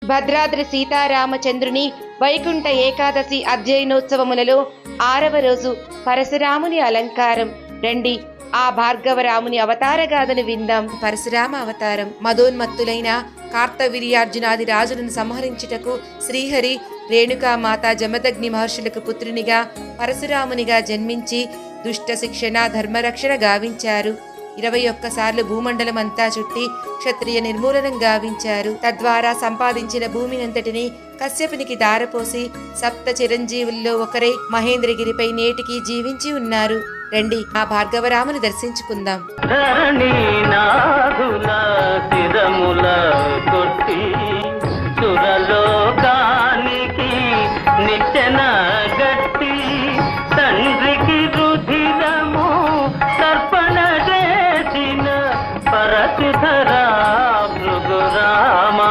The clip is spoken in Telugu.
భద్రాద్రి సీతారామచంద్రుని వైకుంఠ ఏకాదశి అధ్యయనోత్సవములలో 6వ రోజు పరశురాముని అలంకారం. రండి ఆ భార్గవరాముని అవతారగాథను విందాం. పరశురామ అవతారం. మదోన్మత్తులైన కార్తవీర్యార్జునాది రాజులను సంహరించుటకు శ్రీహరి రేణుకామాత జమదగ్ని మహర్షులకు పుత్రునిగా పరశురామునిగా జన్మించి దుష్ట శిక్షణ ధర్మరక్షణ గావించారు. 21 సార్లు భూమండలమంతా చుట్టి క్షత్రియ నిర్మూలనం గావించారు. తద్వారా సంపాదించిన భూమినంతటిని కశ్యపునికి దారపోసి సప్త చిరంజీవుల్లో ఒకరై మహేంద్రగిరిపై నేటికి జీవించి ఉన్నారు. రండి ఆ భార్గవరాముని దర్శించుకుందాం. పరశుధరా భృగురామా